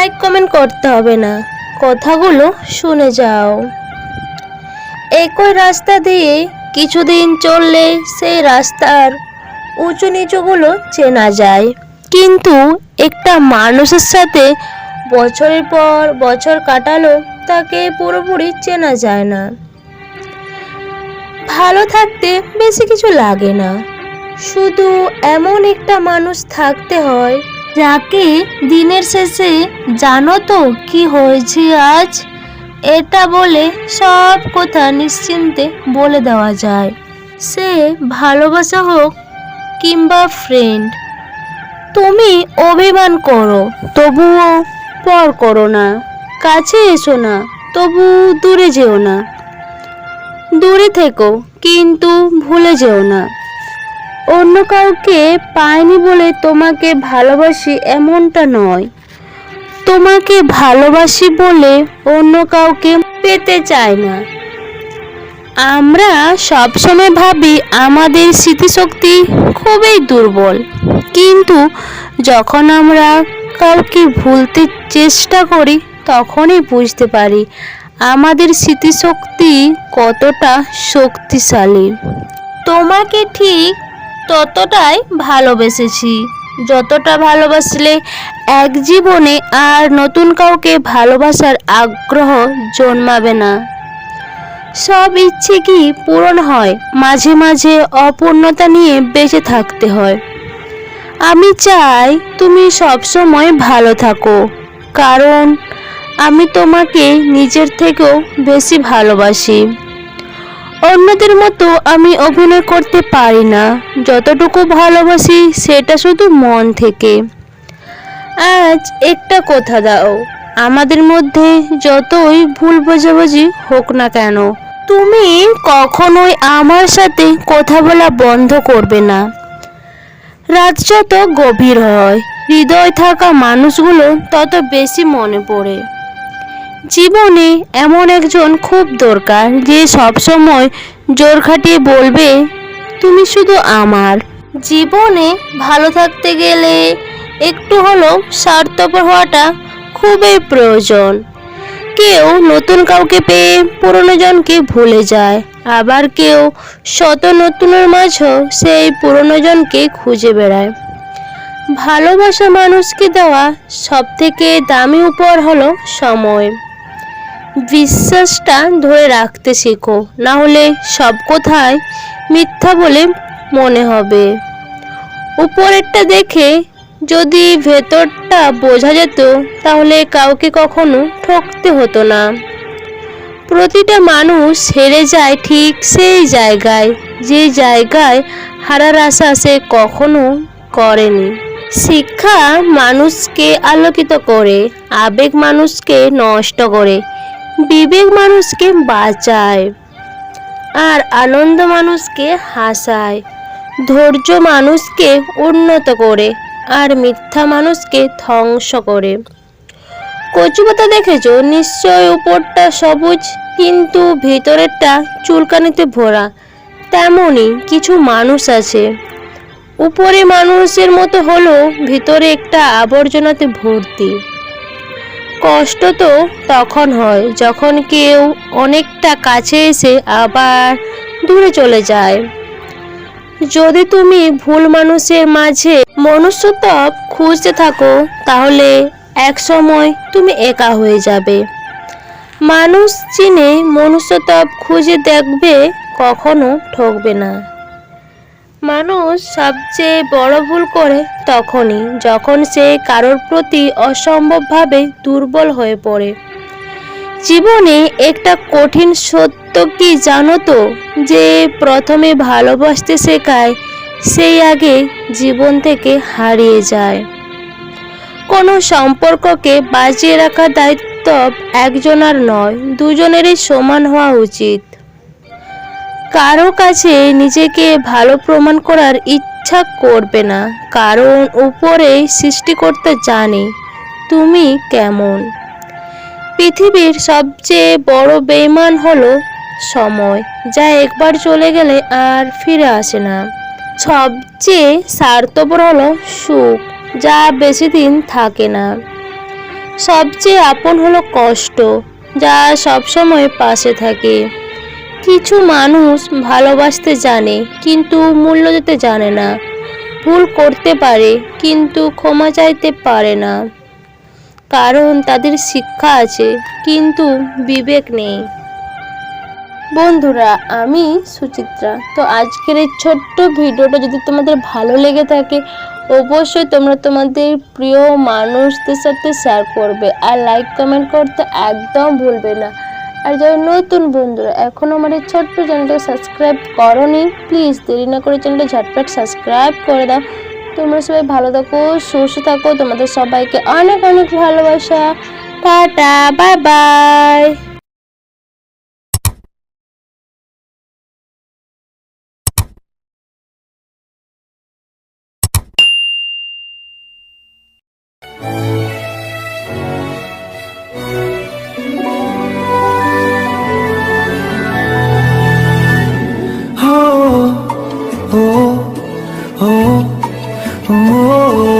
Like comment করতে হবে না, কথাগুলো শুনে যাও। একই রাস্তা দিয়ে কিছুদিন চললে সেই রাস্তার উঁচু নিচুগুলো চেনা যায়, কিন্তু একটা মানুষের সাথে বছরের পর বছর কাটালো তাকে পুরোপুরি চেনা যায় না। ভালো থাকতে বেশি কিছু লাগে না, শুধু এমন একটা মানুষ থাকতে হয় যাকে দিনের শেষে জানো তো কি হয়েছে আজ, এটা বলে সব কথা নিশ্চিন্তে বলে দেওয়া যায়। সে ভালোবাসা হোক কিংবা ফ্রেন্ড। তুমি অভিমান করো তবুও পর করো না, কাছে এসো না তবু দূরে যেও না। দূরে থেকো কিন্তু ভুলে যেও না। অন্য কাউকে পাইনি বলে তোমাকে ভালোবাসি এমনটা নয়, তোমাকে ভালোবাসি বলে অন্য কাউকে পেতে চাই না। আমরা সবসময় ভাবি আমাদের স্মৃতিশক্তি খুবই দুর্বল, কিন্তু যখন আমরা কাউকে ভুলতে চেষ্টা করি তখনই বুঝতে পারি আমাদের স্মৃতিশক্তি কতটা শক্তিশালী। তোমাকে ঠিক ততটাই ভালোবেসেছি যতটা ভালোবাসলে এক জীবনে আর নতুন কাউকে ভালোবাসার আগ্রহ জন্মাবে না। সব ইচ্ছে কি পূরণ হয়? মাঝে মাঝে অপূর্ণতা নিয়ে বেঁচে থাকতে হয়। আমি চাই তুমি সবসময় ভালো থাকো, কারণ আমি তোমাকে নিজের থেকেও বেশি ভালোবাসি। অন্যদের মতো আমি অভিনয় করতে পারি না, যতটুকু ভালোবাসি সেটা শুধু মন থেকে। আজ একটা কথা দাও, আমাদের মধ্যে যতই ভুল বোঝাবুঝি হোক না কেন, তুমি কখনোই আমার সাথে কথা বলা বন্ধ করবে না। রাত যত গভীর হয়, হৃদয় থাকা মানুষগুলো তত বেশি মনে পড়ে। জীবনে এমন একজন খুব দরকার যে সবসময় জোর খাটিয়ে বলবে তুমি শুধু আমার। জীবনে ভালো থাকতে গেলে একটু হলেও স্বার্থপর হওয়াটা খুবই প্রয়োজন। কেউ নতুন কাউকে পেয়ে পুরনো জনকে ভুলে যায়, আবার কেউ শত নতুনের মাঝেও সেই পুরনো জনকে খুঁজে বেড়ায়। ভালোবাসা মানুষকে দেওয়া সব থেকে দামি উপহার হলো সময়। বিশ্বাসটা ধরে রাখতে শেখো, না হলে সব কথাই মিথ্যা বলে মনে হবে। উপরেরটা দেখে যদি ভেতরটা বোঝা যেত তাহলে কাউকে কখনো ঠকতে হতো না। প্রতিটা মানুষ হেরে যায় ঠিক সেই জায়গায় যে জায়গায় হারার আশা সে কখনো করেনি। শিক্ষা মানুষকে আলোকিত করে, আবেগ মানুষকে নষ্ট করে, বিবেক মানুষকে বাঁচায়, আর আনন্দ মানুষকে হাসায়। ধৈর্য মানুষকে উন্নত করে, আর মিথ্যা মানুষকে ধ্বংস করে। কচু পাতা দেখেছো? নিশ্চয় উপরটা সবুজ কিন্তু ভিতরেরটা চুলকানিতে ভরা। তেমনই কিছু মানুষ আছে, উপরে মানুষের মতো হলো ভিতরে একটা আবর্জনাতে ভর্তি। কষ্ট তো তখন হয় যখন কেউ অনেকটা কাছে এসে আবার দূরে চলে যায়। যদি তুমি ভুল মানুষের মাঝে মনুষ্যত্ব খুঁজতে থাকো তাহলে এক সময় তুমি একা হয়ে যাবে। মানুষ চিনে মনুষ্যত্ব খুঁজে দেখবে, কখনো ঠকবে না। মানুষ সবচেয়ে বড় ভুল করে তখনই যখন সে কারোর প্রতি অসম্ভবভাবে দুর্বল হয়ে পড়ে। জীবনে একটা কঠিন সত্য কি জানো তো, যে প্রথমে ভালোবাসতে শেখায় সেই আগে জীবন থেকে হারিয়ে যায়। কোনো সম্পর্ককে বাঁচিয়ে রাখার দায়িত্ব একজনের নয়, দুজনেরই সমান হওয়া উচিত। কারো কাছে নিজেকে ভালো প্রমাণ করার ইচ্ছা করবে না, কারণ উপরে সৃষ্টিকর্তা জানে তুমি কেমন। পৃথিবীর সবচেয়ে বড় বেঈমান হলো সময়, যা একবার চলে গেলে আর ফিরে আসে না। সবচেয়ে স্বার্থপর হলো সুখ, যা বেশি দিন থাকে না। সবচেয়ে আপন হলো কষ্ট, যা সবসময় পাশে থাকে। কিছু মানুষ ভালোবাসতে জানে কিন্তু মূল্য দিতে জানে না। ভুল করতে পারে কিন্তু ক্ষমা চাইতে পারে না, কারণ তাদের শিক্ষা আছে কিন্তু বিবেক নেই। বন্ধুরা, আমি সুচিত্রা। তো আজকের এই ছোট্ট ভিডিওটা যদি তোমাদের ভালো লেগে থাকে, অবশ্যই তোমরা তোমাদের প্রিয় মানুষদের সাথে শেয়ার করবে আর লাইক কমেন্ট করতে একদম ভুলবে না। আর যারা নতুন বন্ধুরা এখনও আমার এই ছোট্ট চ্যানেলটা সাবস্ক্রাইব করোনি, প্লিজ দেরি না করে চ্যানেলটা ঝটপট সাবস্ক্রাইব করে দাও। তোমরা সবাই ভালো থাকো, সুস্থ থাকো, তোমাদের সবাইকে অনেক অনেক ভালোবাসা। Tata, bye bye. Oh, oh, oh, oh, oh.